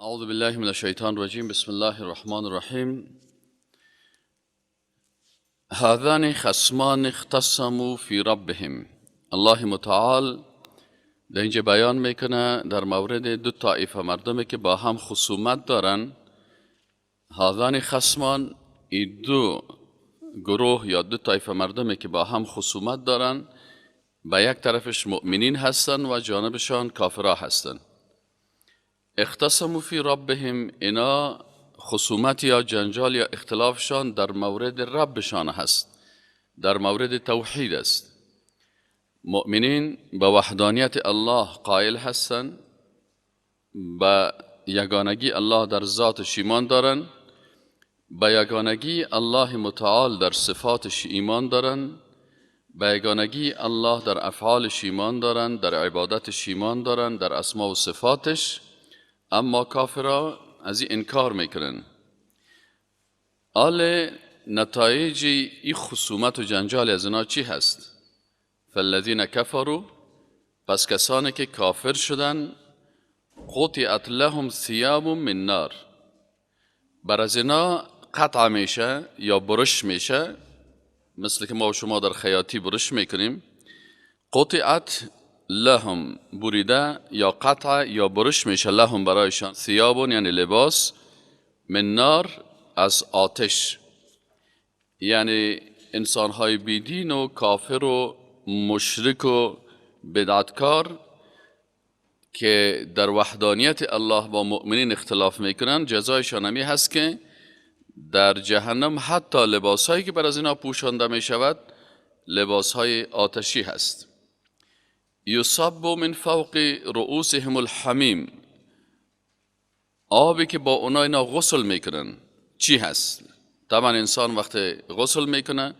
أعوذ بالله من الشيطان الرجيم. بسم الله الرحمن الرحيم. هذان خصمان اختصموا في ربهم. الله متعال در اینجا بیان میکنه در مورد دو طایفه مردمی که با هم خصومت دارن. هذان خصمان، این دو گروه یا دو طایفه مردمی که با هم خصومت دارن، به یک طرفش مؤمنین هستن و جانبشان کافرها هستن. اختصموا فی ربهم، اینا خصومت یا جنجال یا اختلافشان در مورد ربشان هست، در مورد توحید است. مؤمنین به وحدانیت الله قائل هستند، به یگانگی الله در ذاتش ایمان دارند، به یگانگی الله متعال در صفاتش ایمان دارند، به یگانگی الله در افعالش ایمان دارند، در عبادتش ایمان دارند، در اسما و صفاتش. اما کافرها از این انکار میکنن. آل نتایج این خصومت و جنجال از اینا چی هست؟ فالذین کفروا، پس کسانی که کافر شدن، قطعت لهم ثیاب من نار، بر از اینا قطع میشه یا برش میشه، مثل که ما و شما در خیاطی برش میکنیم. قطعت لهم، بریده یا قطع یا برش میشه، لهم برایشان، ثیابون یعنی لباس، من نار از آتش. یعنی انسانهای بیدین و کافر و مشرک و بدعتکار که در وحدانیت الله با مؤمنین اختلاف میکنن، جزایشان همی هست که در جهنم حتی لباسهایی که بر از اینا پوشانده میشود لباسهای آتشی هست. یصب من فوق رؤوسهم الحمیم، آبی که با اینا غسل میکنن چی هست؟ طبعا انسان وقتی غسل میکنه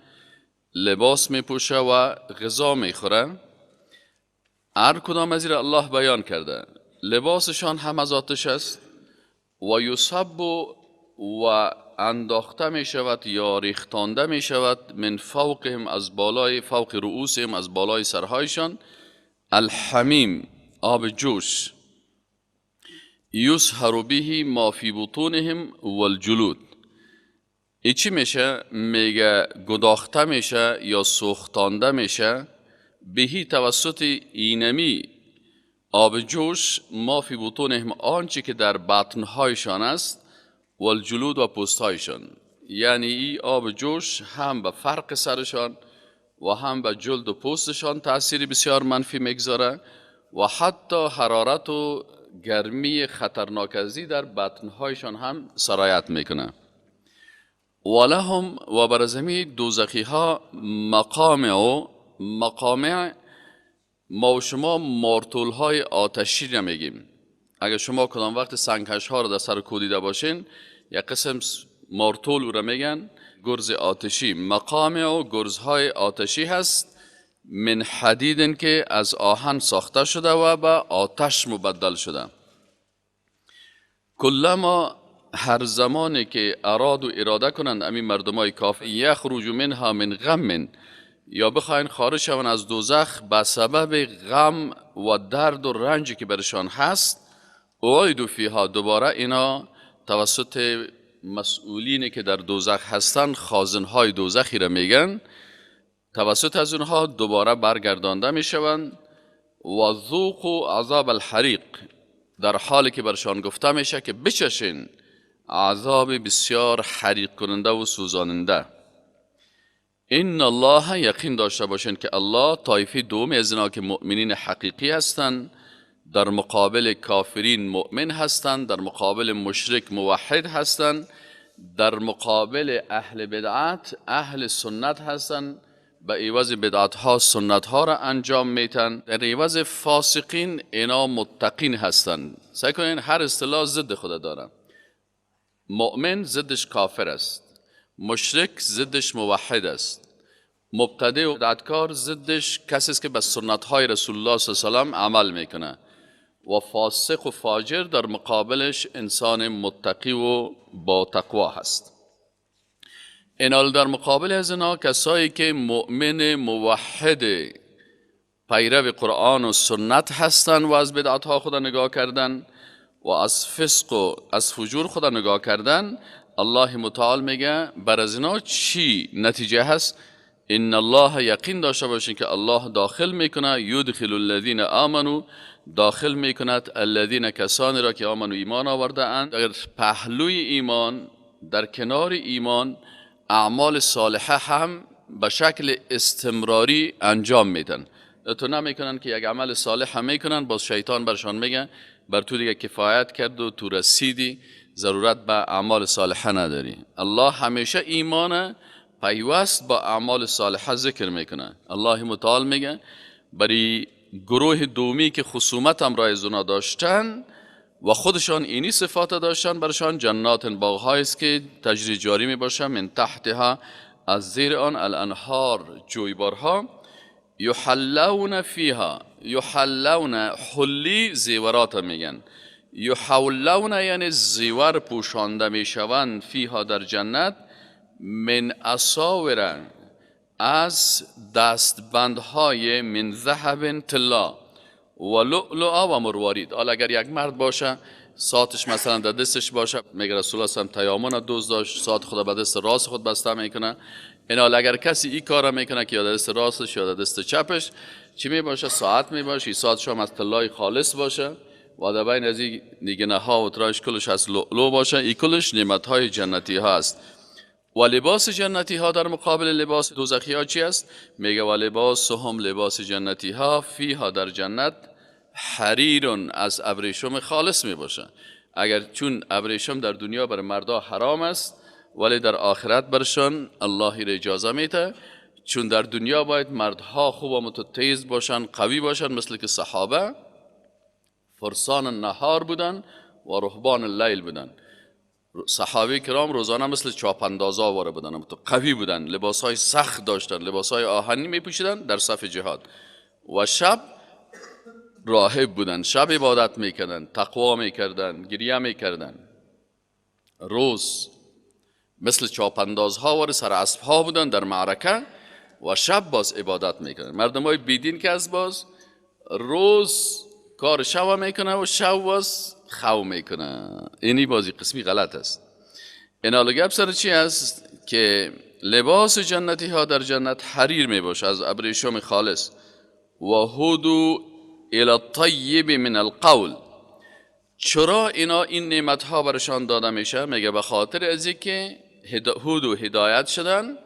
لباس میپوشه و غذا میخوره. هر کدام از این الله بیان کرده. لباسشان هم از آتش است. و یصب و انداخته می شود یا ریختانده می شود من فوقهم، از بالای، فوق رؤوسهم، از بالای سرهایشان، الحمیم، آب جوش. یسهر به ما فی بطونهم والجلود، ای چی میشه؟ میگه گداخته میشه یا سوختانده میشه، بهی توسط اینمی آب جوش، ما فی بطونهم، آنچه که در بطنهایشان است، والجلود و پوستهایشان. یعنی این آب جوش هم به فرق سرشان و هم به جلد و پوستشان تأثیری بسیار منفی میگذاره و حتی حرارت و گرمی خطرناک ازی در بطنهایشان هم سرایت میکنه. ولهم، و بر زمین دوزخی ها، مقامع، ما و شما مارتول های آتشی نمیگیم. اگر شما کدام وقت سنگکش ها رو در سر کودیده باشین، یک قسم مارتول رو میگن گرز آتشی. مقامع و گرزهای آتشی هست، من حدیدن که از آهن ساخته شده و به آتش مبدل شده. کلما، هر زمانی که اراد و اراده کنند امی مردمای کافر، یخرج منها من غم، یا بخواین خارج شوند از دوزخ به سبب غم و درد و رنجی که برشان هست، اعیدوا فیها، دوباره اینا توسط مسئولینی که در دوزخ هستن، خازنهای دوزخی را میگن، توسط از اونها دوباره برگردانده میشوند. و ذوقوا عذاب الحریق، در حالی که برشان گفته میشه که بچشین عذاب بسیار حریق کننده و سوزاننده. این الله، یقین داشته باشین که الله طایفه دوم از اینا که مؤمنین حقیقی هستند، در مقابل کافرین مؤمن هستند، در مقابل مشرک موحد هستند، در مقابل اهل بدعت اهل سنت هستند، به عوض بدعت ها سنت ها را انجام میتن. در عوض فاسقین اینا متقین هستند. سعی کنین هر اصطلاح ضد خود داره. مؤمن ضدش کافر است، مشرک ضدش موحد است، مبتدع و بدعتکار ضدش کسی است که به سنت های رسول الله صلی الله علیه و آله عمل میکنه، و فاسق و فاجر در مقابلش انسان متقی و با تقوا هست. اینال در مقابل از اینا کسایی که مؤمن موحد پیرو قرآن و سنت هستند و از بدعت ها خود نگاه کردن، و از فسق و از فجور خدا نگاه کردن، الله متعال میگه بر از اینا چی نتیجه هست؟ ان الله، یقین داشته باشین که الله داخل میکنه، یدخل الذین آمنو، داخل میکند الذین، کسانی را که آمنو ایمان آورده اند. در پهلوی ایمان، در کنار ایمان، اعمال صالحه هم به شکل استمراری انجام میدن. تو نمیکنن که یک عمل صالح هم میکنن، باز شیطان برشان میگه بر تو دیگه کفایت کرد و تو رسیدی، ضرورت به اعمال صالحه نداری. الله همیشه ایمان پیوست با اعمال صالحه ذکر میکنه. الله متعال میگه برای گروه دومی که خصومت امرای زنا داشتن و خودشان اینی صفات داشتن، برشان جنات باغ‌هایی است که تجری جاری می باشه، من تحتها، از زیر آن، الانهار، جویبارها، یحلون فیها، یحلون، حلی زیورات میگن، یحلون یعنی زیور پوشانده میشوند، فیها در جنت، من اساور، از دستبندهای، من ذهب طلا، و لؤلؤ و مروارید. حالا اگر یک مرد باشه ساعتش مثلا در دستش باشه، میگه رسول الله صلی الله علیه و آله تیامون دوز داشت، ساعت خود به دست راست خود بسته میکنه. اینا اگر کسی این کارا میکنه که یا در دست راستش یا در دست چپش چی می باشه؟ ساعت می باشه. این ساعت شام از طلای خالص باشه و در بین از این نگینه ها و تراش کلش از لؤلؤ باشه. این کلش نعمت های جنتی ها است. و لباس جنتی ها در مقابل لباس دوزخی ها چی است؟ میگه و لباس هم، لباس جنتی ها، فیها در جنت، حریرون، از ابریشم خالص می باشه. اگر چون ابریشم در دنیا بر مردا حرام است، ولی در آخرت برشان الله را اجازه میده، چون در دنیا باید مردها خوب و متتیز باشن، قوی باشن، مثل که صحابه فرسان النهار بودن و رهبان اللیل بودن. صحابه کرام روزانه مثل چاپندازا واره بودن، قوی بودن، لباسهای سخت داشتن، لباسهای آهنی می پوشیدن در صف جهاد. و شب راهب بودن، شب عبادت میکردن، تقوا میکردن، گریه میکردن. روز مثل چاپندازها واره سر اسبها بودن در معرکه و شب باز عبادت میکردن. مردم های بیدین که از باز روز کار شب میکنه و شب باز خو میکنه. اینی بازی قسمی غلط است. این گپ سر چی است؟ که لباس جنتی ها در جنت حریر می باشه از ابریشم خالص. و هدو الی الطیب من القول. چرا اینا این نعمت ها برشان داده میشه؟ میگه به خاطر از اینکه هدو هدایت شدن،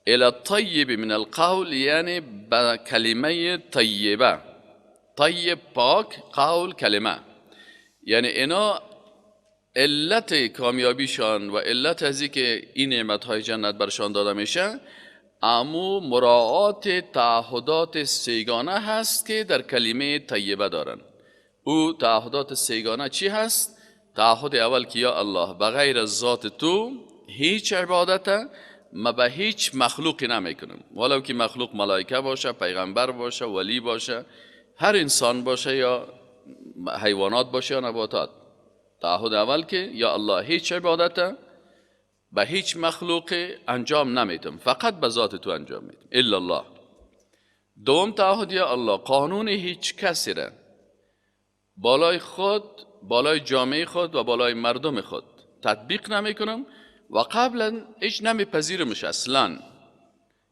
الی الطیب من القول، یعنی به کلمه طیبه. طیب پاک، قول کلمه. یعنی اینا علت کامیابیشان و علت از که این نعمتهای جنت برشان داده میشه، امو مراعات تعهدات سیگانه هست که در کلمه طیبه دارن. او تعهدات سیگانه چی هست؟ تعهد اول که یا الله بغیر از ذات تو هیچ عبادت ما به هیچ مخلوقی نمیکنم، ولو که مخلوق ملائکه باشه، پیغمبر باشه، ولی باشه، هر انسان باشه یا حیوانات باشه یا نباتات. تعهد اول که یا الله هیچ عبادت به هیچ مخلوق انجام نمیدم، فقط به ذات تو انجام میدم، الا الله. دوم تعهد یا الله قانون هیچ کسی را بالای خود، بالای جامعه خود و بالای مردم خود تطبیق نمیکنم و قبلا هیچ نمیپذیرمش اصلا.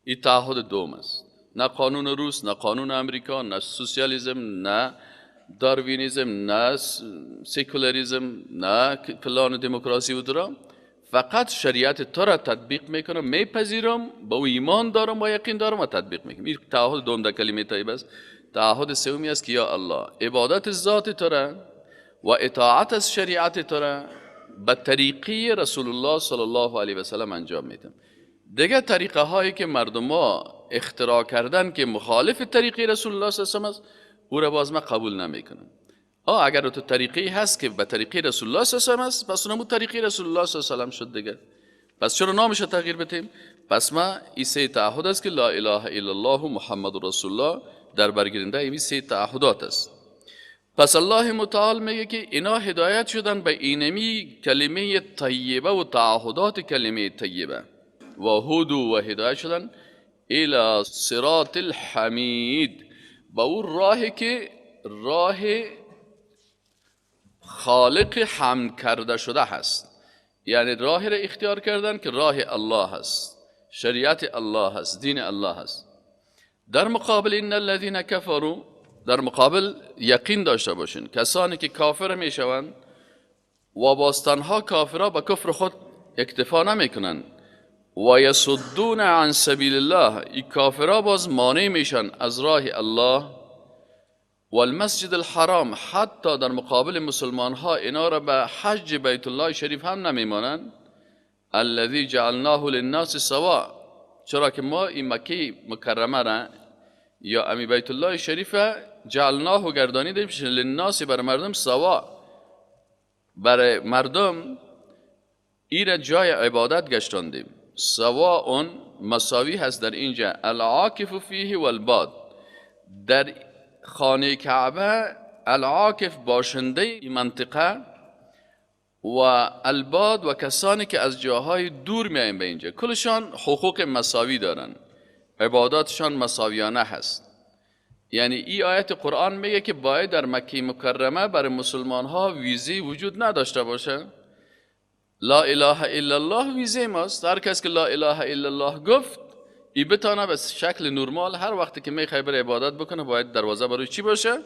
این تعهد دوم است. نه قانون روس، نه قانون امریکا، نه سوسیالیسم، نه داروینیزم، نه سیکولاریزم، نه پلان دموکراسی و درام. فقط شریعت تو را تطبیق میکنم، میپذیرم، با ایمان دارم و یقین دارم و تطبیق میکنم. این تعهد دوم در کلمه طیبه است. تعهد سومی است که یا الله عبادت ذات تو را و اطاعت از شریعت تو را به طریقه رسول الله صلی الله علیه و سلم انجام میدم. دیگه طریقه هایی که مردم ها اختراع کردن که مخالف طریقه رسول الله صلی الله علیه و سلم است، او را باز من قبول نمیکنم. اگر تو طریقی هست که به طریقه رسول الله صلی الله علیه و سلم است، پس اونم طریقه رسول الله صلی الله علیه و سلم شد دیگه. پس چرا نامش تغییر بدیم؟ پس ما این سه تعهد است که لا اله الا الله محمد رسول الله در برگیرنده این سه تعهدات است. پس الله متعال میگه که اینا هدایت شدن به اینمی کلمه طیبه و تعهدات کلمه طیبه و هدو و هدایت شدن الى صراط الحمید، با اون راهی که راه خالق حمد کرده شده هست، یعنی راهی را اختیار کردن که راه الله هست، شریعت الله هست، دین الله هست. در مقابل این الذین کفروا، در مقابل یقین داشته باشین کسانی که کافر میشوند و باز تنها کافرها به کفر خود اکتفا نمیکنن و یصدون عن سبیل الله، این کافرها باز مانع میشن از راه الله و المسجد الحرام، حتی در مقابل مسلمان ها اینا را به حج بیت الله شریف هم نمیمانند. الذی جعلناه للناس سواء، چرا که ما این مکه مکرمه را یا امی بیت الله شریف جعلناه گردانیدیم للناس، برای مردم سواء، برای مردم این جای عبادت گشتاندیم. سواء مساوی هست در اینجا، العاکف فیه والباد، در خانه کعبه العاکف باشنده این منطقه و الباد و کسانی که از جاهای دور میایم به اینجا، کلشان حقوق مساوی دارن، عباداتشان مساویانه هست. یعنی این آیت قرآن میگه که باید در مکه مکرمه برای مسلمان ها ویزی وجود نداشته باشه. لا اله الا الله ویزه ماست، هر کس که لا اله الا الله گفت ای بتانه به شکل نرمال هر وقتی که میخوای بر عبادت بکنه باید دروازه برای چی باشه؟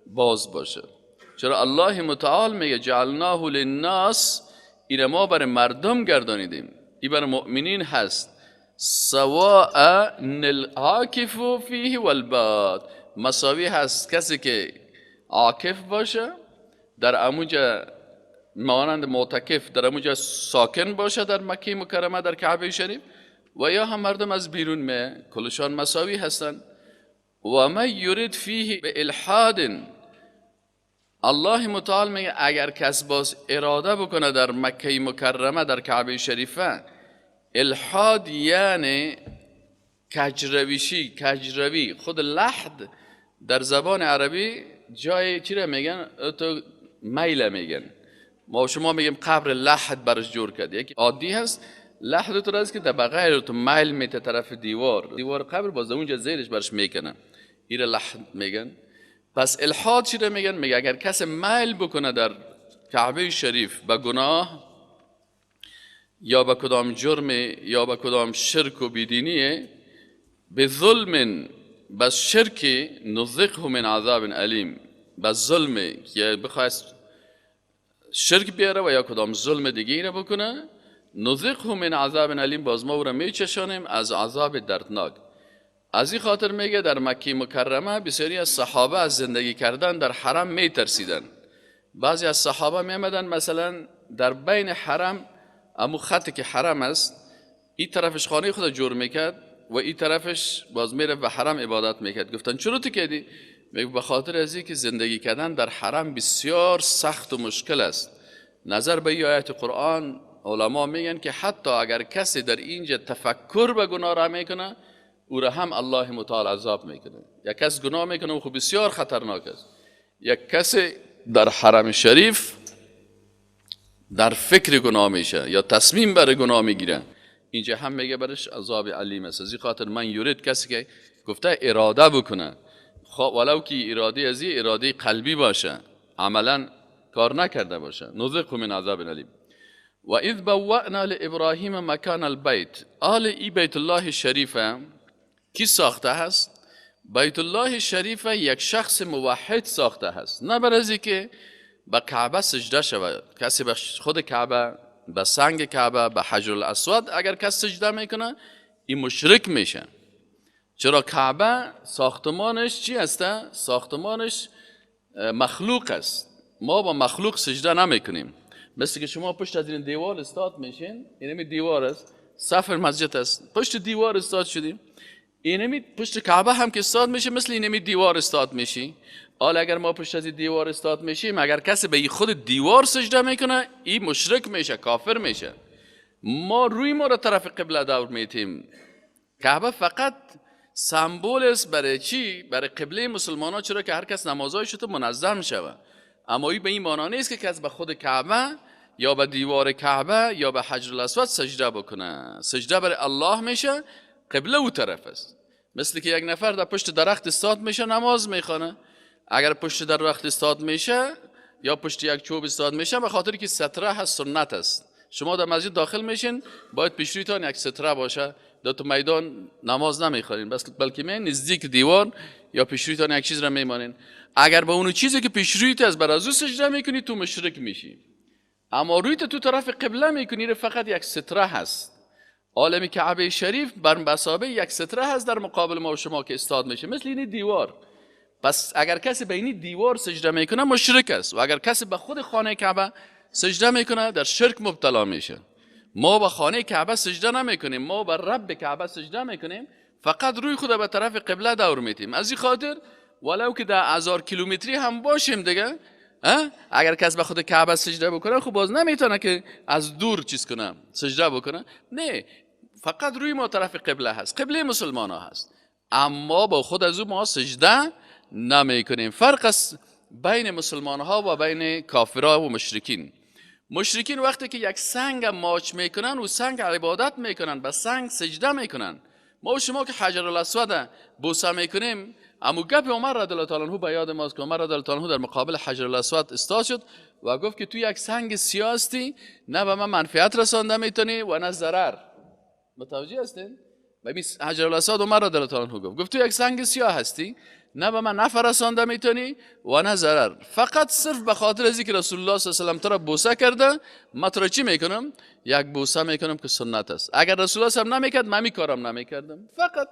باز باشه. چرا الله متعال میگه جعلناه للناس، این ما برای مردم گردانیدیم، این برای مؤمنین هست. سواء العاکف فیه والباد، مساوی هست کسی که عاکف باشه در اموجه، مانند معتکف در اموجه ساکن باشه در مکه مکرمه در کعبه شریف، و یا هم مردم از بیرون می، کلشان مساوی هستند. و من یرید فیه به الحاد، الله متعال میگه اگر کس باز اراده بکنه در مکه مکرمه در کعبه شریفه، الحاد یعنی کجرویشی، کجروی، خود لحد در زبان عربی جای چی را میگن؟ تو میله میگن. ما شما میگیم قبر لحد برش جور کرد، یکی عادی هست، لحد تو راست که در بغیر تو میل میته طرف دیوار قبر باز اونجا زیرش برش میکنن، این لحد میگن. پس الحاد چی را میگن؟ میگه اگر کس میل بکنه در کعبه شریف به گناه یا به کدام جرم یا به کدام شرک و بیدینیه، به ظلم، بس شرک، نذقه من عذاب علیم، بس ظلم که بخواست شرک بیاره و یا کدام ظلم دیگه را بکنه، نذقه من عذاب علیم، باز ما او را میچشانیم از عذاب دردناک. از این خاطر میگه در مکه مکرمه بسیاری از صحابه از زندگی کردن در حرم میترسیدن. بعضی از صحابه میامدن مثلا در بین حرم، امو خطی که حرم است، این طرفش خانه خود جور میکرد و این طرفش باز میره به حرم عبادت میکرد. گفتن چرا تو کردی؟ میگه به خاطر از اینکه زندگی کردن در حرم بسیار سخت و مشکل است. نظر به این آیت قرآن علما میگن که حتی اگر کسی در اینجا تفکر به گناه را میکنه، او را هم الله متعال عذاب میکنه. یک کس گناه میکنه و خب بسیار خطرناک است. یک کسی در حرم شریف در فکر گناه میشه یا تصمیم برای گناه میگیره، اینجا هم میگه برش عذاب علیم است. از این خاطر من یورید، کسی که گفته اراده بکنه، ولو که اراده از این اراده قلبی باشه، عملا کار نکرده باشه، نذقه من عذاب علیم. و اذ بوأنا لابراهیم مکان البیت، آل ای بیت الله شریفه کی ساخته هست؟ بیت الله شریفه یک شخص موحد ساخته هست، نه برای که به کعبه سجده شود. کسی به خود کعبه، به سنگ کعبه، به حجر الاسود اگر کس سجده میکنه این مشرک میشه. چرا؟ کعبه ساختمانش چی هسته؟ ساختمانش مخلوق است، ما با مخلوق سجده نمیکنیم. مثل که شما پشت از این دیوار استاد میشین، اینمی دیوار است، سفر مسجد است، پشت دیوار استاد شدیم، اینمی پشت کعبه هم که استاد میشه مثل اینمی دیوار استاد میشی. حالا اگر ما پشت از دیوار استاد میشیم، اگر کسی به خود دیوار سجده میکنه این مشرک میشه، کافر میشه. ما روی ما را طرف قبله دور میتیم. کعبه فقط سمبل است برای چی؟ برای قبله مسلمان ها، چرا که هر کس نمازهایش تو منظم شود. اما این به این معنی نیست که کس به خود کعبه یا به دیوار کعبه یا به حجر الاسود سجده بکنه. سجده برای الله میشه، قبله او طرف است. مثل که یک نفر در پشت درخت استاد میشه نماز میخونه، اگر پشت درخت استاد میشه یا پشت یک چوب استاد میشه، به خاطر که ستره هست، سنت است. شما در مسجد داخل میشین باید پیش رویتان یک ستره باشه، در تو میدان نماز نمیخورین بس، بلکه می نزدیک دیوار یا پیش رویتان یک چیز را میمانین. اگر به اون چیزی که پیش رویت است بر از او سجده میکنی تو مشرک میشی. اما رویت تو طرف قبله میکنی فقط یک ستره هست. عالم کعبه شریف بر مسابه یک ستره هست در مقابل ما و شما که استاد میشه، مثل این دیوار. پس اگر کسی به این دیوار سجده میکنه مشرک است، و اگر کسی به خود خانه کعبه سجده میکنه در شرک مبتلا میشه. ما به خانه کعبه سجده نمیکنیم، ما به رب کعبه سجده میکنیم، فقط روی خود به طرف قبله دور میتیم. از این خاطر ولو که در 1000 کیلومتری هم باشیم دیگه، اگر کس به خود کعبه سجده بکنه خب باز نمیتونه که از دور چیز کنه سجده بکنه، نه، فقط روی ما طرف قبله هست، قبله مسلمان ها هست، اما با خود از او ما سجده نمیکنیم. فرق است بین مسلمان ها و بین کافرها و مشرکین. مشرکین وقتی که یک سنگ ماچ میکنن و سنگ عبادت میکنن، به سنگ سجده میکنن. ما و شما که حجر الاسود بوسه میکنیم، اما گپ عمر رضی الله تعالی عنه به یاد ماست که عمر رضی الله تعالی عنه در مقابل حجر الاسود استاد شد و گفت که تو یک سنگ سیاه هستی، نه به من منفعت رسانده میتونی و نه ضرر. متوجه هستین؟ ببین حجر الاسود عمر رضی الله تعالی عنه گفت تو یک سنگ سیاه هستی، نه به من نفع رسانده میتونی و نه ضرر. فقط صرف به خاطر از اینکه رسول الله صلی الله علیه و آله تو را بوسه کرده، من تو را چی میکنم؟ یک بوسه میکنم که سنت است. اگر رسول الله صلی الله علیه و آله نمیکرد من می کارم نمیکردم، فقط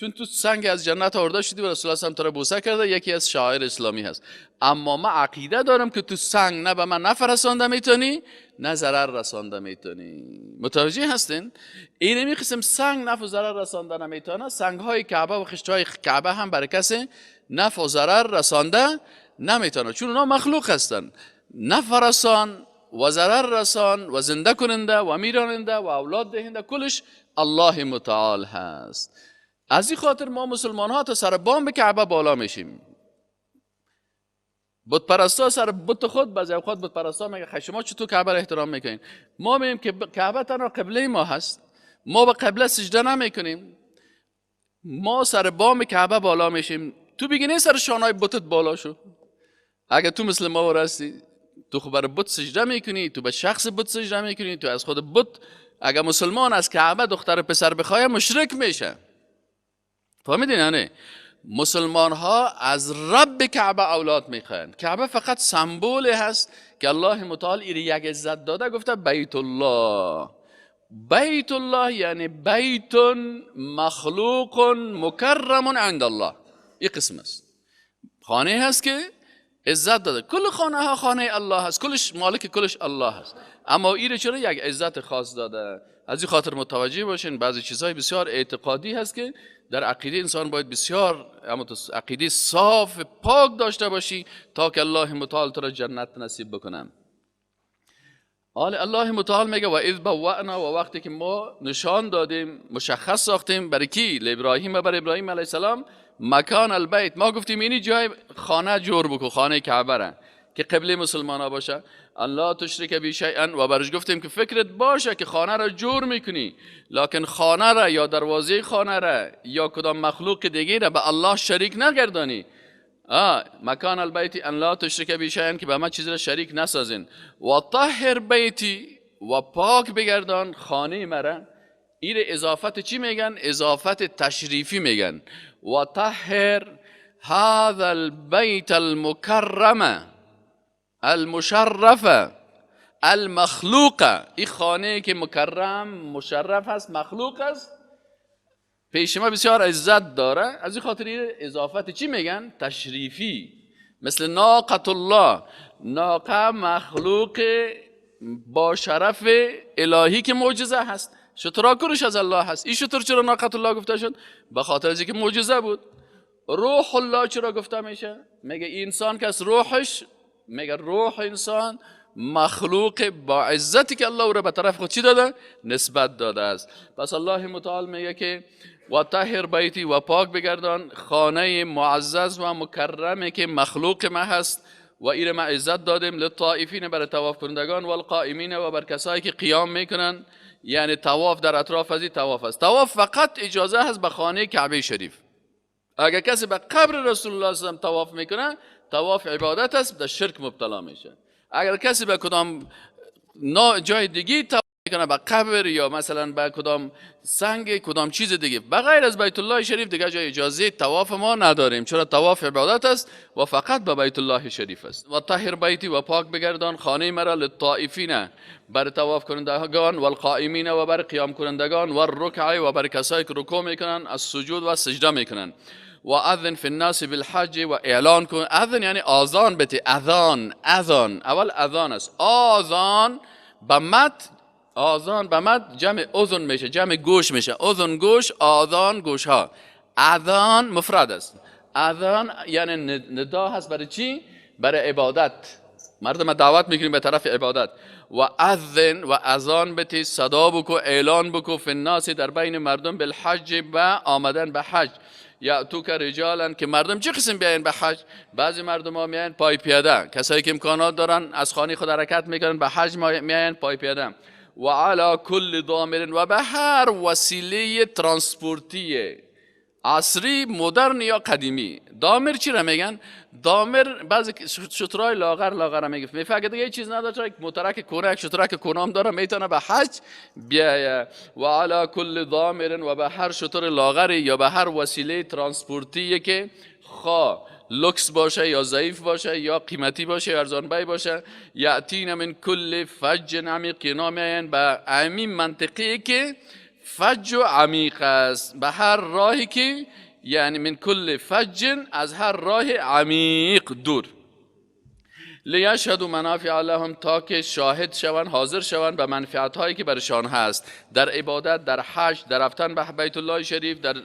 چون تو سنگ از جنت آورده شدی و رسول الله صلی الله علیه و آله تو را بوسه کرده، یکی از شعائر اسلامی هست. اما من عقیده دارم که تو سنگ نه به من نفع رسانده میتونی نه ضرر رسانده میتونی. متوجه هستین؟ این می قسم سنگ نفع و ضرر رسانده نمیتونه. سنگ های کعبه و خشت های کعبه هم برای کسی نفع و ضرر رسانده نمیتونه، چون اونا مخلوق هستن. نفع رسان و ضرر رسان و زنده کننده و میراننده و اولاد دهنده کلش الله متعال هست. از این خاطر ما مسلمان ها تا سر بام کعبه بالا میشیم. بت پرستا سر بت خود بعضی اوقات بت پرستا میگه شما چطور کعبه را احترام میکنین؟ ما میگیم که کعبه تنها قبله ما هست، ما به قبله سجده نمیکنیم، ما سر بام کعبه بالا میشیم. تو بگی سر شانای بتت بالا شو. اگه تو مثل ما هستی، تو خب بر بت سجده میکنی، تو به شخص بت سجده میکنی، تو از خود بت. اگه مسلمان از کعبه دختر پسر بخواه مشرک میشه. فهمیدین نه؟ مسلمان ها از رب کعبه اولاد میخواین. کعبه فقط سمبول هست که الله متعال این یک عزت داده، گفته بیت الله. بیت الله یعنی بیت مخلوق مکرم عند الله. این قسم است، خانه هست که عزت داده. کل خانه ها خانه الله هست، کلش مالک کلش الله هست، اما این چرا یک عزت خاص داده؟ از این خاطر متوجه باشین بعضی چیزهای بسیار اعتقادی هست که در عقیده انسان باید بسیار عقیده صاف پاک داشته باشی تا که الله متعال تو را جنت نصیب بکنم. الله متعال میگه و اذ بوأنا، و وقتی که ما نشان دادیم مشخص ساختیم برای کی؟ لابراهیم و بر ابراهیم علیه السلام مکان البیت. ما گفتیم اینی جای خانه جور بکن، خانه کعبه را که قبله مسلمان ها باشه. الله تشرک بی شیئا، و برش گفتیم که فکرت باشه که خانه را جور میکنی، لکن خانه را یا دروازه خانه را یا کدام مخلوق دیگه را به الله شریک نگردانی. مکان البیت ان لا تشرک بی شیئا، که به ما چیزی را شریک نسازین. و طهر بیتی، و پاک بگردان خانه مرا. این اضافت چی میگن؟ اضافت تشریفی میگن. و طهر هذا البیت المکرم المشرف المخلوق. این خانه که مکرم مشرف هست، مخلوق هست، پیش ما بسیار عزت داره. از این خاطر اضافت چی میگن؟ تشریفی. مثل ناقة الله، ناقه مخلوق با شرف الهی که معجزه هست، شتراکرش از الله هست. این شتر چرا ناقة الله گفته شد؟ به خاطر از اینکه معجزه بود. روح الله چرا گفته میشه؟ میگه این انسان که از روحش، میگه روح انسان مخلوق با عزتی که الله او را به طرف خود چی داده؟ نسبت داده است. پس الله متعال میگه که و طهر بیتی، و پاک بگردان خانه معزز و مکرمه که مخلوق ما هست و این ما عزت دادیم. للطائفین، برای طواف کنندگان، و القائمین، و بر کسایی که قیام میکنن. یعنی طواف در اطراف از این طواف است. طواف فقط اجازه هست به خانه کعبه شریف. اگر کسی به قبر رسول الله صلی الله علیه و آله طواف میکنه، طواف عبادت است، در شرک مبتلا میشه. اگر کسی به کدام جای دیگه طواف میکنه، به قبر یا مثلا به کدام سنگ کدام چیز دیگه بغیر از بیت الله شریف، دیگه جای اجازه طواف ما نداریم، چرا طواف عبادت است و فقط به بیت الله شریف است. و طهر بیتی، و پاک بگردان خانه مرا، للطائفین بر طواف کنندگان، و القائمین و بر قیام کنندگان، و الرکع و بر کسایی که رکوع میکنن، از سجود و سجده میکنن. و اذن فی الناس بالحج، و اعلان کن. اذن یعنی آذان بده. اذان اول اذان است. آذان به مد، آذان به مد جمع اذن میشه، جمع گوش میشه. اذن گوش، آذان گوش ها. اذان مفرد است. اذان یعنی ندا هست برای چی؟ برای عبادت. مردم دعوت میکنیم به طرف عبادت. و اذن و اذان بتی، صدا بکو، اعلان بکو، فی الناس در بین مردم، بالحج به آمدن به حج. یا تو که رجالن، که مردم چه قسم بیاین به حج؟ بعضی مردم ها میاین پای پیاده، کسایی که امکانات دارن از خانه خود حرکت میکنن به حج میاین پای پیاده. و علی کل ضامر، و به هر وسیله ترانسپورتی عصری، مدرن یا قدیمی. دامر چی را میگن؟ دامر بعضی شترهای لاغر میگه، میفهمه دیگه هیچ چیز نداره، یک موترک کونه، یک شترک کنام داره، میتونه به حج بیایه. و علی کل ضامر، و به هر شتر لاغری یا به هر وسیله ترانسپورتی که خواه لوکس باشه یا ضعیف باشه یا قیمتی باشه یا ارزان بای باشه، یاتین من کل فج عمیق، نامین به عمیم منطقی که فج و عمیق است، به هر راهی که، یعنی من کل فج، از هر راه عمیق دور. لیشهدوا منافع لهم، تا که شاهد شوند، حاضر شوند به منفعت هایی که برشان هست در عبادت، در حج، در رفتن به بیت الله شریف، در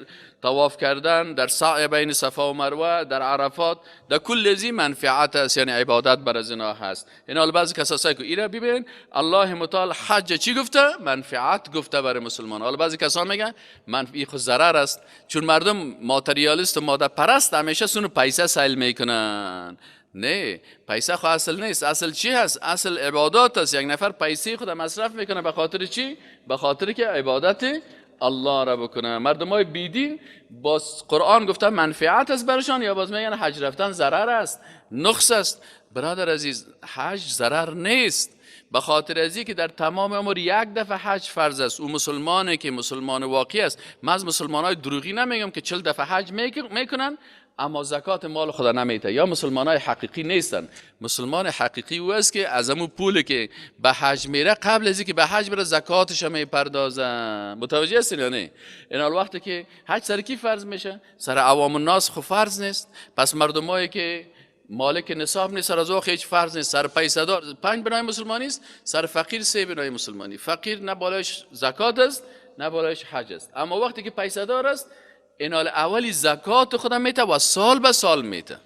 طواف کردن، در سعی بین صفا و مروه، در عرفات، در کل ذی منفعت است، یعنی عبادت بر از اینا هست. این حال بعضی کسایی که اینا ببین الله متعال حج چی گفته؟ منفعت گفته برای مسلمان. حالا بعضی کسا میگن منفعی خود ضرر است، چون مردم ماتریالیست و ماده پرست همیشه سونو پیسه سیل میکنن. نه، پیسه خود اصل نیست. اصل چی هست؟ اصل عبادات است. یک نفر پیسه خود مصرف میکنه به خاطر چی؟ به خاطر که عبادت الله را بکنه. مردم های بیدین باز قرآن گفته منفعت است برشان، یا باز میگن حج رفتن ضرر است، نقص است. برادر عزیز، حج ضرر نیست، به خاطر ازی که در تمام عمر یک دفعه حج فرض است. او مسلمانی که مسلمان واقعی است، من از مسلمان های دروغی نمیگم که 40 دفعه حج میکنن اما زکات مال خدا نمیده، یا مسلمان های حقیقی نیستن. مسلمان حقیقی او است که از امو پولی که به حج میره، قبل از اینکه به حج بره زکاتش میپردازه. متوجه هستین یا نه؟ این حال وقتی که حج سر کی فرض میشه؟ سر عوام الناس خو فرض نیست. پس مردمایی که مالک نصاب نیست، سر از او هیچ فرض نیست. سر پیسه دار 5 بنای مسلمانی است، سر فقیر 3 بنای مسلمانی. فقیر نه بالایش زکات است نه بالایش حج است، اما وقتی که پیسه دار است، این حال اولی زکات خودم میته و سال به سال میته.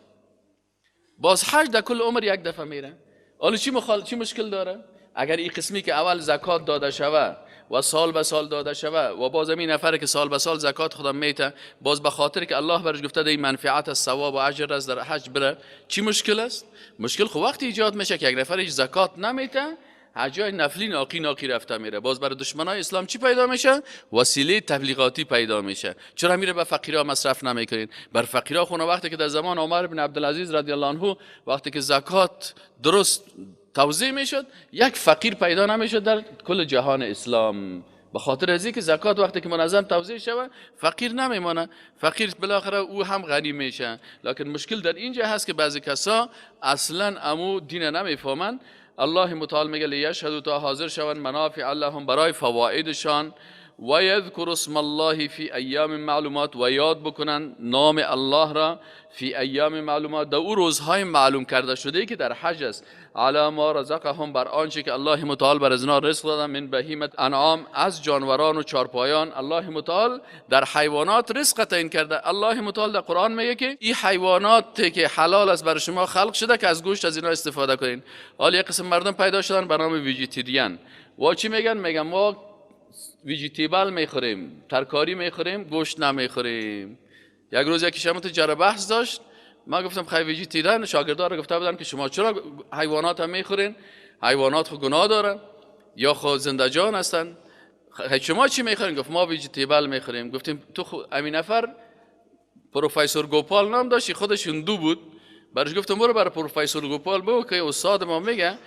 باز حج در کل عمر یک دفعه میره. حالا چی مشکل داره؟ اگر این قسمی که اول زکات داده شوه و سال به سال داده شوه، و باز این نفره که سال به سال زکات خودم میته، باز به خاطر که الله برش گفته این منفعت از ثواب و اجر از در حج بره، چی مشکل است؟ مشکل خو وقتی ایجاد میشه که یک نفر هیچ زکات نمیته، حجای نفلی ناقی رفته میره. باز برای دشمنای اسلام چی پیدا میشه؟ وسیله تبلیغاتی پیدا میشه. چرا میره به فقیرا مصرف نمیکنین؟ بر فقیرا خونه وقتی که در زمان عمر بن عبدالعزیز رضی الله عنه وقتی که زکات درست توزیع میشد، یک فقیر پیدا نمیشد در کل جهان اسلام. به خاطر ازی که زکات وقتی که منظم توزیع شوه، فقیر نمیمونه. فقیر بالاخره او هم غنی میشه. لکن مشکل در اینجا هست که بعضی کسا اصلا امو دین نمیفهمن. الله متعال میگه لیشهدوا، تا حاضر شوند، منافع لهم، برای فوائدشان، و یذکر اسم الله فی ایام معلومات، و یاد بکنن نام الله را فی ایام معلومات، در او روزهای معلوم کرده شده که در حج است، علی ما رزقهم، بر آنچه که الله متعال بر ازنا رزق دادن، من بهیمت انعام، از جانوران و چارپایان. الله متعال در حیوانات رزق تعیین کرده. الله متعال در قرآن میگه که این حیوانات که حلال است برای شما خلق شده که از گوشت از اینا استفاده کنین. حالا یک قسم مردم پیدا شدن به نام ویژیتریان. و چی میگن ما ویژیتیبل میخوریم، ترکاری میخوریم، گوشت نمیخوریم. یک روز یکی شما تو جر بحث داشت، ما گفتم خیلی ویژیتریان، شاگردا رو گفته بودم که شما چرا حیوانات هم میخورین؟ حیوانات خود گناه دارن یا خود زنده جان هستن، شما چی میخورین؟ گفت ما ویژیتیبل میخوریم. گفتیم تو همین نفر پروفسور گوپال نام داشت، خودش هندو بود، برش گفتم برو برای پروفسور گوپال بگو که استاد ما میگه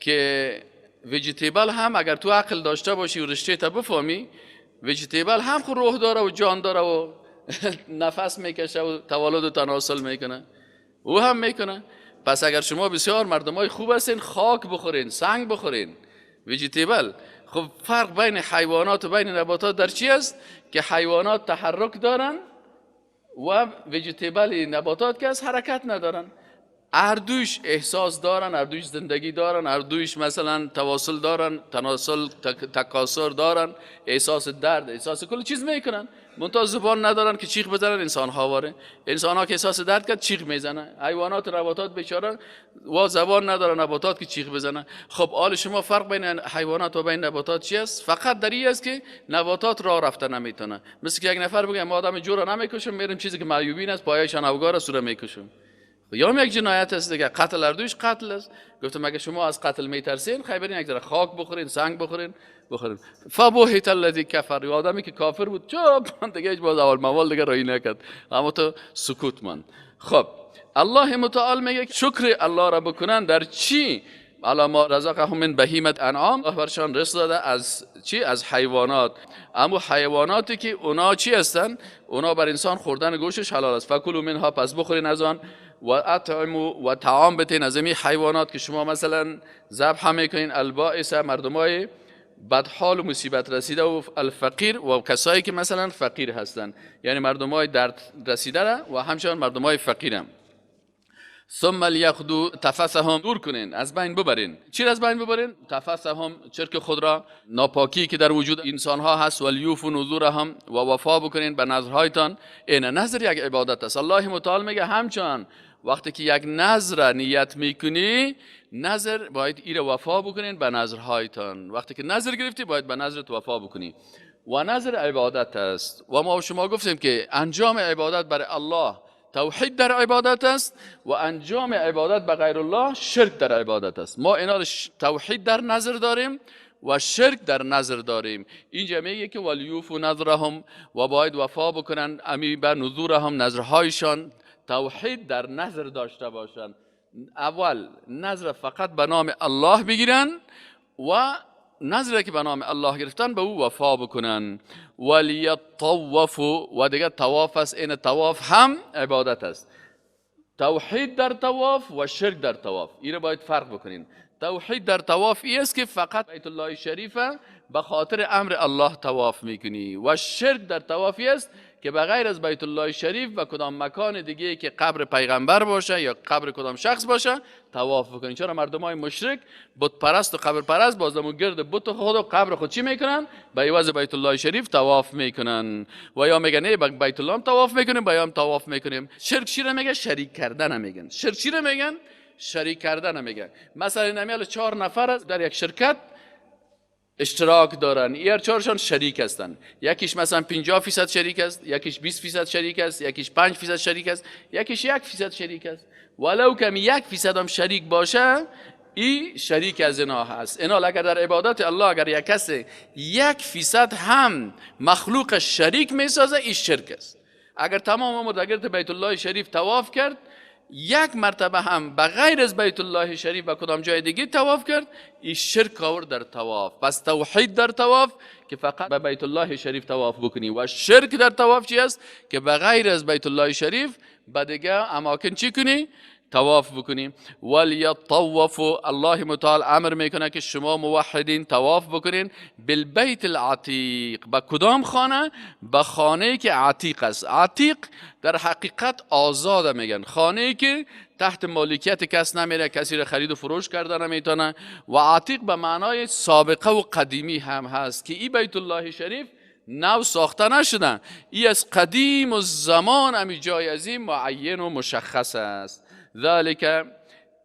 که ویجیتیبل هم اگر تو عقل داشته باشی و رشته تا بفهمی، ویجیتیبل هم خود روح داره و جان داره و نفس میکشه و تولد و تناسل میکنه، او هم میکنه. پس اگر شما بسیار مردمای خوب هستین، خاک بخورین، سنگ بخورین، ویجیتیبل. خب فرق بین حیوانات و بین نباتات در چی است؟ که حیوانات تحرک دارن و ویجیتیبل نباتات که از حرکت ندارن. هر دویش احساس دارن، هر دویش زندگی دارن، هر دویش مثلا تواصل دارن، تناسل، تکاثر دارن، احساس درد، احساس کل چیز میکنن. منتها زبان ندارن که چیخ بزنن. انسان ها واره، انسان ها که احساس درد کرد چیخ میزنن. حیوانات و نباتات بیچاره و زبان ندارن، نباتات که چیخ بزنن. خب حال شما فرق بین حیوانات و بین نباتات چی است؟ فقط در این است که نباتات راه رفته نمیتونه. مثل که یک نفر بگه ما آدم جور نمیکشم، میرم چیزی که معیوبین است پایشان افگار است رو میکشم. یا یک جنایت است دیگه، قتل اردوش قتل است. گفتم اگه شما از قتل میترسین، خیلی برین یک ذره خاک بخورین، سنگ بخورین. فبهت الذی کفر، آدمی که کافر بود چوب دیگه هیچ باز اول موال دیگه رایی نکرد، اما تو سکوت من. خب الله متعال میگه شکر الله را بکنن در چی؟ علی ما رزقهم من بهیمه انعام، الله برشان رزق داده از چی؟ از حیوانات. اما حیواناتی که اونا چی هستن؟ اونا بر انسان خوردن گوشش حلال است. فکلوا منها، پس بخورین از آن. و اطعموا، و طعام بتین از این حیوانات که شما مثلا ذبح میکنین. البائس، مردمای بدحال و مصیبت رسیده و الفقیر، و کسایی که مثلا فقیر هستن، یعنی مردمای درد رسیده و همچنان مردمای فقیرم. ثم لیاخذوا تفثهم، دور کنین، از بین ببرین. چی از بین ببرین؟ تفثهم، چرک خود را، ناپاکی که در وجود انسان ها هست. و لیوفوا نذورهم، و وفا بکنین به نذرهایتان. این نذر یک عبادت است. الله متعال میگه همچنان وقتی که یک نذر نیت میکنی، نذر باید ایره وفا بکنین به نذرهایتان. وقتی که نذر گرفتی باید به نذرت وفا بکنی. و نذر عبادت است. و ما شما گفتیم که انجام عبادت برای الله توحید در عبادت است، و انجام عبادت به غیر الله شرک در عبادت است. ما اینا توحید در نظر داریم و شرک در نظر داریم. اینجا میگه که ولیوفوا نذرهم، و باید وفا بکنن امی به نذورهم، نذرهایشان. توحید در نظر داشته باشن. اول نظر فقط به نام الله بگیرن، و نظر که به نام الله گرفتن به او وفا بکنن. ولیطوفوا، و دیگه طواف است. این طواف هم عبادت است. توحید در طواف و شرک در طواف، این باید فرق بکنین. توحید در طواف است که فقط بیت الله شریفه به خاطر امر الله طواف میکنی، و شرک در طواف است که بغیر از بیت الله شریف و کدام مکان دیگه که قبر پیغمبر باشه یا قبر کدام شخص باشه طواف بکنین. چرا مردمای مشرک، بت پرست و قبر پرست، بازم گرد بت خود و قبر خود چی میکنن؟ به عوض بیت الله شریف طواف میکنن. و یا میگن نه بیت الله هم طواف میکنیم، با هم طواف میکنیم. شرک چی رو میگه؟ شریک کردن میگن. شرک چی رو میگن؟ شریک کردن میگن. مثلا نمیال 4 نفر در یک شرکت اشتراک دارن، این چهارشان شریک هستن. یکیش مثلا 50% شریک است، یکیش 20% شریک است، یکیش 5% شریک است، یکیش 1% شریک است. ولو کمی 1% هم شریک باشه، این شریک از اینا هست. اینا اگر در عبادت الله اگر یک کسی 1% هم مخلوق شریک میسازه، این شرک است. اگر تمام عمر در گرد بیت الله شریف طواف کرد، 1 مرتبه هم بغیر از بیت الله شریف و کدام جای دیگه طواف کرد، این شرک آورد در طواف. پس توحید در طواف که فقط به بیت الله شریف طواف بکنی، و شرک در طواف چی است؟ که بغیر از بیت الله شریف به دیگه اماکن چی کنی؟ طواف بکنیم. ولیطوفوا، الله متعال امر میکنه که شما موحدین طواف بکنین بالبیت العتیق. با کدام خانه؟ با خانه که عتیق است. عتیق در حقیقت آزاده میگن، خانه که تحت مالکیت کس نمیره، کسی را خرید و فروش کرده نمیتونه. و عتیق به معنای سابقه و قدیمی هم هست، که این بیت الله شریف نو ساخته نشدن، این از قدیم و زمان همی جای عظیم معین و مشخص است. ذالک،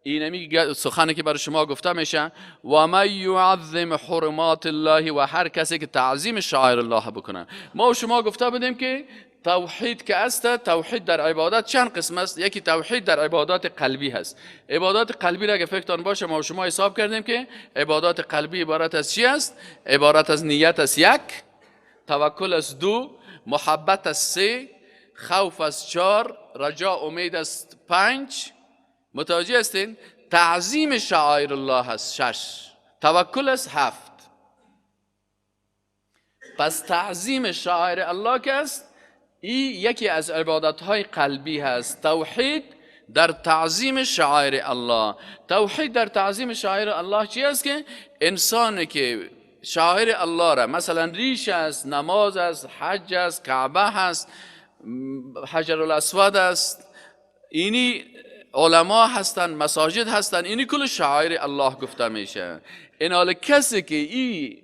این سخنی که برای شما گفته میشه. و من یعظم حرمات الله، و هر کسی که تعظیم شعائر الله بکنه. ما و شما گفته بودیم که توحید که است، توحید در عبادت چند قسم است. یکی توحید در عبادات قلبی هست. عبادات قلبی را اگه فکرتان باشه ما و شما حساب کردیم که عبادات قلبی عبارت از چی است؟ عبارت از نیت است 1، توکل است 2، محبت است 3، خوف است 4، رجا امید است 5، متوجه هستین؟ تعظیم شعائر الله هست 6، توکل است 7. پس تعظیم شعائر الله که است، این یکی از عبادت‌های قلبی هست. توحید در تعظیم شعائر الله. توحید در تعظیم شعائر الله چی است؟ که انسانی که شعائر الله را، مثلا ریش است، نماز است، حج است، کعبه هست، حجر الاسود است، اینی علما هستن، مساجد هستن، اینی کل شعائر الله گفته میشه. این حال کسی که این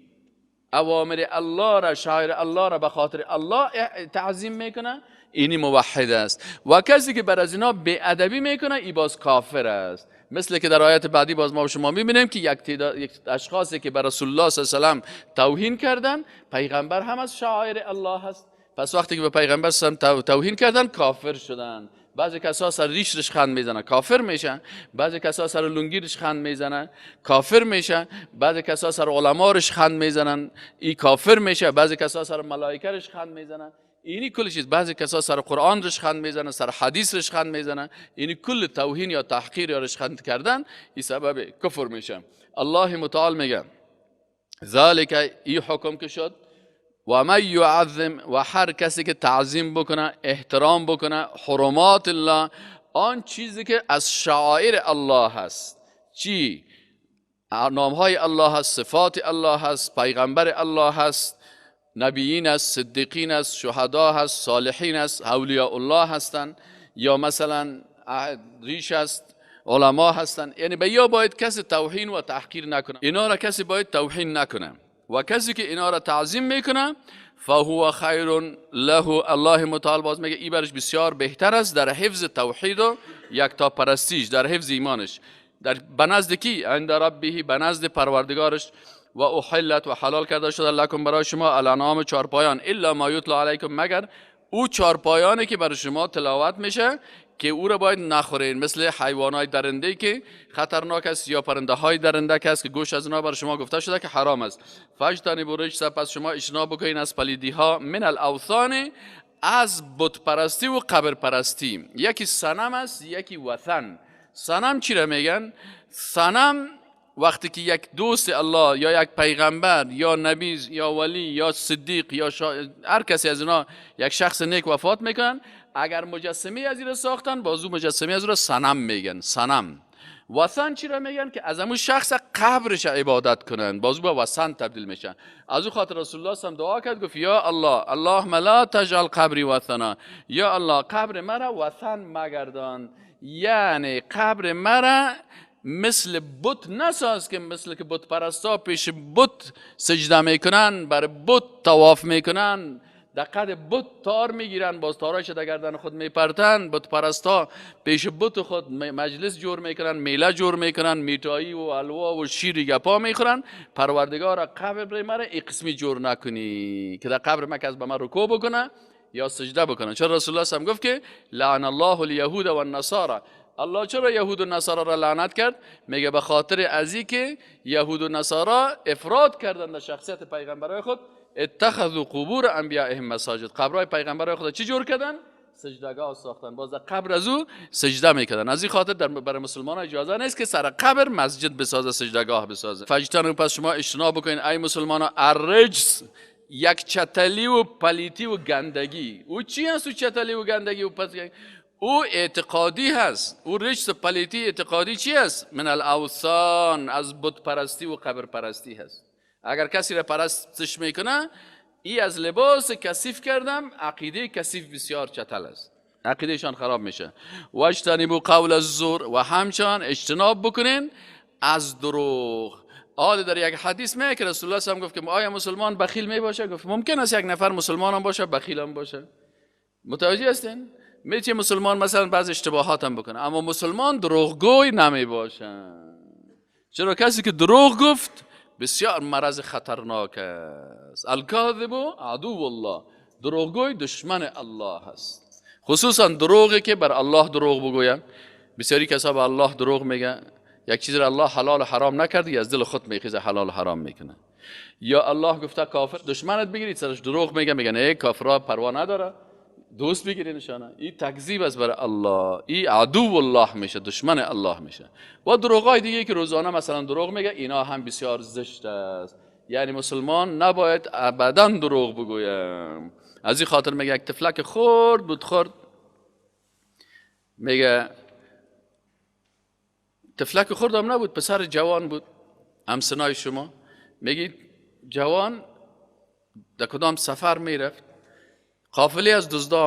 اوامر الله را، شعائر الله را به خاطر الله تعظیم میکنه، اینی موحد است. و کسی که بر از اینا بی‌ادبی میکنه، این باز کافر است. مثل که در آیت بعدی باز ما و شما میبینیم که یک اشخاصی که بر رسول الله صلی الله علیه و سلم توهین کردن، پیغمبر هم از شعائر الله هست، پس وقتی که به پیغمبر صلی الله علیه و سلم توهین کردن کافر شدن. بعضی کسا سر ریش رشخند میزنن کافر میشن، بعضی کسا سر لنگی رشخند میزنن کافر میشن، بعضی کسا سر علما رشخند میزنن ای کافر میشه، بعضی کسا سر ملائکه رشخند میزنن، اینی کل چیز. بعضی کسا سر قرآن رشخند میزنن، سر حدیث رشخند میزنن، اینی کل توهین یا تحقیر یا رشخند کردن این سبب کفر میشه. الله متعال میگه ذالک، ای حکم که شد، و من یعظم، و هر کسی که تعظیم بکنه، احترام بکنه حرمات الله، آن چیزی که از شعائر الله هست. چی؟ نامهای الله هست، صفات الله هست، پیغمبر الله هست، نبیین است، صدیقین است، شهدا هست، صالحین است، اولیاء الله هستند، یا مثلا ریش است، علما هستند. یعنی به یا باید کسی توهین و تحقیر نکنه، اینا را کسی باید توهین نکنه. و کسی که اینا را تعظیم میکنه فهو خیر له، الله متعال باز میگه ای برش بسیار بهتر است در حفظ توحید و یکتا پرستیش، در حفظ ایمانش، در بنزد کی؟ عند ربه، بنزد پروردگارش. و احلت، و حلال کرده شده لکم برای شما الانعام چارپایان، الا ما یتلا علیکم، مگر او چارپایانی که برای شما تلاوت میشه که او را باید نخورین، مثل حیوانات درنده که خطرناک است، یا پرنده های درنده که است که گوشت از اینا برای شما گفته شده که حرام است. فاجتنبوا الرجس، پس شما اجتناب بکنین از پلیدی ها، من الاوثان، از بت پرستی و قبر پرستی. یکی صنم است، یکی وثن. صنم چی را میگن؟ صنم وقتی که یک دوست الله یا یک پیغمبر یا نبی یا ولی یا صدیق یا هر کسی از اینا، یک شخص نیک وفات میکنن، اگر مجسمه از این ساختن، بازو مجسمه از اون صنم میگن. صنم. وثن چی را میگن؟ که از همون شخص قبرش عبادت کنن، بازو به وثن تبدیل میشن. از اون خاطر رسول الله صلی الله علیه و دعا کرد، گفت یا الله اللهم لا تجعل قبری وثنا، یا الله قبر مرا وثن مگردان، یعنی قبر مرا مثل بت نساز که مثل که بت پرستا پیش بت سجده میکنن، بر بت طواف میکنن، دقیقه بت تار میگیرن، باز تارایش در گردن خود میپرتن، بت پرستا پیش بت خود مجلس جور میکنن، میله جور میکنن، میتایی و حلوا و شیر گپا میخورن. پروردگار قبر مرا این قسمی جور نکنی که در قبر من کس به من رکوع بکنه یا سجده بکنه. چرا رسول الله صلی الله علیه و آله گفت که لعن الله الیهود و النصارى، الله چرا یهود و نصارا را لعنت کرد؟ میگه به خاطر ازی که یهود و نصارا افراد کردن در شخصیت پیغمبرای خود، اتخذوا قبور انبیائهم مساجد، قبرهای پیغمبرای خود چی جور کردن؟ سجدگاه ساختن، باز قبر از او سجده میکردن. از این خاطر برای مسلمان اجازه نیست که سر قبر مسجد بسازه، سجدگاه بسازه. فاجتنبوا، پس شما اجتناب بکنین ای مسلمانان، الرجس، یک چتلی و پلیتی و گندگی. او چی هست؟ او چتلی و گندگی و پلیتی او اعتقادی هست. او رجس پلیتی اعتقادی چی هست؟ من الاوثان، از بت پرستی و قبر پرستی هست. اگر کسی را پرستش میکنه، ای از لباس کثیف کردم، عقیده کثیف بسیار چتل است، عقیدهشان خراب میشه. و اجتنبوا قول الزور، و همچنان اجتناب بکنین از دروغ. در یک حدیث میگه که رسول الله صلی الله علیه و آله گفت که آیا مسلمان بخیل میباشه؟ گفت ممکن است یک نفر مسلمان هم باشه بخیل هم باشه. متوجه هستین؟ میشه مسلمان مثلا بعض اشتباهات هم بکنه، اما مسلمان دروغگوی نمی باشه. چرا؟ کسی که دروغ گفت بسیار مرض خطرناک است. الکاذب عدو الله، دروغگوی دشمن الله هست. خصوصا دروغی که بر الله دروغ بگویم. بسیاری کسا به الله دروغ میگه، یک چیز را الله حلال و حرام نکردی، از دل خود میخیزه حلال و حرام میکنه. یا الله گفته کافر دشمنت بگیرید، سرش دروغ میگه، میگه نه کافرها پروا نداره، دوست بگیرینشان. این تکذیب است برای الله، این عدو الله میشه، دشمن الله میشه. و دروغای دیگه که روزانه مثلا دروغ میگه، اینا هم بسیار زشت است. یعنی مسلمان نباید ابدا دروغ بگویم. از این خاطر میگه یک تفلک خورد، میگه تفلک خورد هم نبود، پسر جوان بود همسنای شما. میگید جوان در کدام سفر میرفت، قافله از دزدا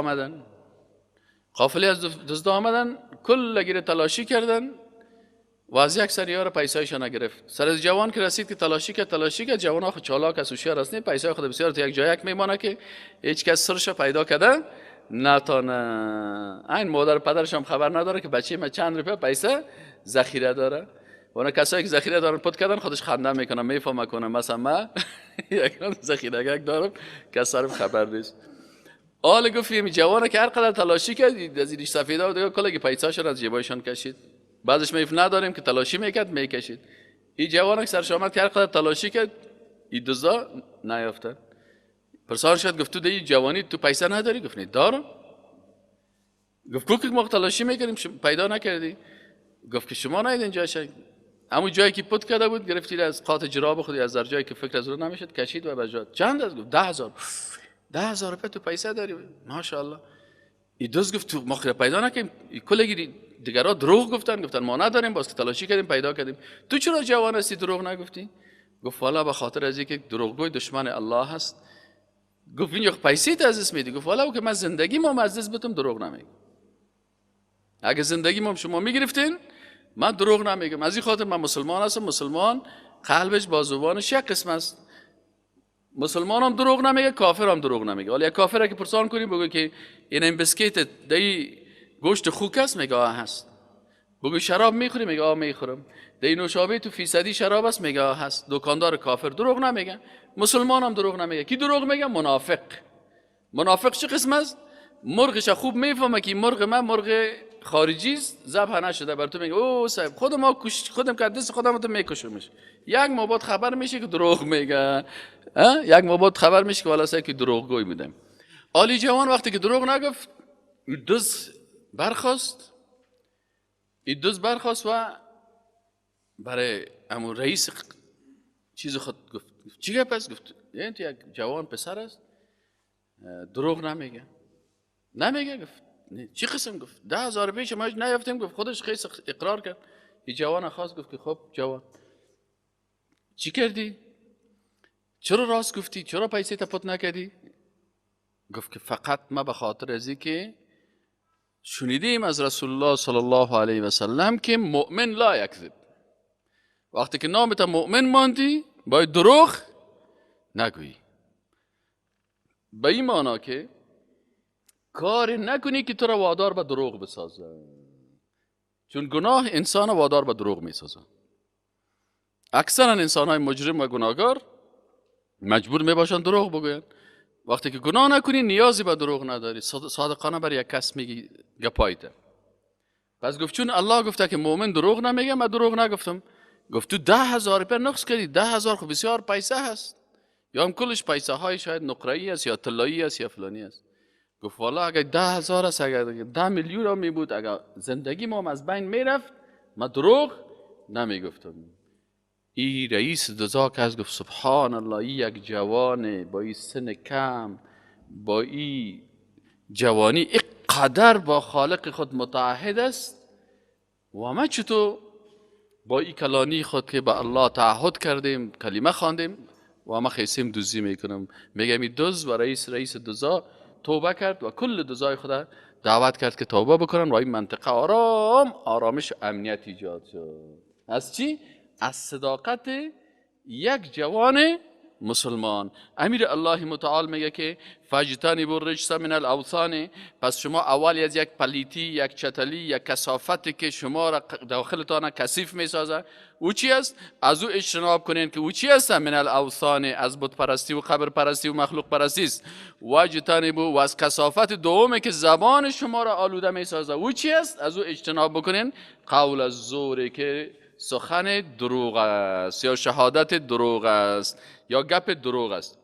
آمدن، کل گیر تلاشی کردن و از یک سریار پیسایش نگرفت. سر از جوان که رسید که تلاشی که جوان آخه چالاک از هوشیار است، پیسای خود بسیار تو یک جایک میمانه که هیچ کس سرش پیدا کردن نتانه. این مادر پدرش هم خبر نداره که بچه ما چند روپیه پیسه ذخیره داره. اونا کسایی که ذخیره دارن پد کردن خودش خنده میکنه، میفهمه کنه مثلا من یک ذخیره دارم که صرف خبر نیست. حالا گفتیم جوانه که هر قدر تلاشی کرد از این سفیده و دیگه کلی پیساشون از جیبایشان کشید. بعضش میف نداریم که تلاشی میکرد میکشید. این جوانه که سرش آمد که هر قدر تلاشی کرد این دزدا نیافتن. پرسان شد گفت تو دی جوانی تو پیسه نداری؟ گفت نه دارم. گفت که ما تلاشی میکردیم پیدا نکردی. گفت که شما نیدین جایش، همون جایی که پد کرده بود گرفتی از قاط جراب خودی از در جایی که فکر از رو نمیشد کشید و بجات. چند از گفت 10,000 روپیه تو پیسه داری؟ ماشاءالله. این دوست گفت تو ما پیدا نکردیم، کلی دیگرها دروغ گفتن ما نداریم، باز که تلاشی کردیم پیدا کردیم. تو چرا جوان هستی دروغ نگفتی؟ گفت والا به خاطر از اینکه دروغگوی دشمن الله هست. گفت این پیسه ت از اسم میدی؟ گفت والا که من زندگی ما مزدز بتم دروغ نمیگم. اگه زندگی ما شما میگرفتین من دروغ نمیگم. از این خاطر من مسلمان هستم. مسلمان قلبش با زبانش یک قسم است. مسلمان هم دروغ نمیگه، کافر هم دروغ نمیگه. ولی یک کافر که پرسان کنی بگو که این بسکیت دی گوشت خوک است، میگه هست. بگو شراب میخوری؟ میگه میخورم. دی نوشابه تو فیصدی شراب است؟ میگه هست. دکاندار کافر دروغ نمیگه. مسلمان هم دروغ نمیگه. کی دروغ میگه؟ منافق چه قسم است؟ مرغش خوب میفهمه که مرغ من مرغ خارجی است، ذبح نشده، بر تو میگه او صاحب خودم که دست خودم تو میکشمش. یک ما بعد خبر میشه که دروغ میگه. یک ما بعد خبر میشه که والا صاحب که دروغگوی میدم. علی جوان وقتی که دروغ نگفت، دوز برخاست و برای امون رئیس چیز خود گفت چی گپ است؟ گفت یعنی تو یک جوان پسر است دروغ نمیگه. گفت چی قسم؟ گفت 10,000 پیش ما نیافتیم. گفت خودش خیلی اقرار کرد. این جوان خواست گفت که خب جوان چی کردی؟ چرا راست گفتی؟ چرا پیسه تا پت نکردی؟ گفت که فقط ما به خاطر ازی که شنیدیم از رسول الله صلی الله علیه و سلم که مؤمن لا یکذب. وقتی که نامت مؤمن ماندی باید دروغ نگویی. به این معنا که کار نکنی که تو را وادار به دروغ بسازه، چون گناه انسان وادار به دروغ میسازه. اکثرا انسان های مجرم و گناهکار مجبور میباشن دروغ بگوین. وقتی که گناه نکنی نیازی به دروغ نداری، صادقانه بر یک کس میگی گپایته. پس گفت چون الله گفته که مؤمن دروغ نمیگه، من دروغ نگفتم. گفت تو 10,000 روپیه نقص کردی. 10,000 خب بسیار پیسه هست، یا هم کلش پیسه های شاید نقره‌ای است یا طلایی است یا فلانی است. گفت والا اگر 10,000 است، اگر 10 میلیون هم می بود، اگر زندگی ما هم از بین میرفت من دروغ نمیگفتم. این رئیس دزا که از گفت سبحان الله، این یک جوانه با این سن کم، با این جوانی اینقدر با خالق خود متعهد است و ما چطور با این کلانی خود که به الله تعهد کردیم کلمه خواندیم و ما خیسیم دوزی میکنم. میگم این دوز و رئیس دزا توبه کرد و کل دزای خود دعوت کرد که توبه بکنن و این منطقه آرامش و امنیت ایجاد شد. از چی؟ از صداقت یک جوان مسلمان. امیر الله متعال میگه که فاجتنبوا الرجس من الاوثان. پس شما اول از یک پلیتی، یک چتلی، یک کثافتی که شما را داخلتان کثیف میسازه، او چی است؟ از او اجتناب کنین که او چی است؟ من الاوثان، از بت پرستی و قبر پرستی و مخلوق پرستی است. واجتنبوا، و از کثافت دومی که زبان شما را آلوده میسازه، او چی است؟ از او اجتناب بکنین قول الزور، که سخن دروغ است یا شهادت دروغ است یا گپ دروغ است.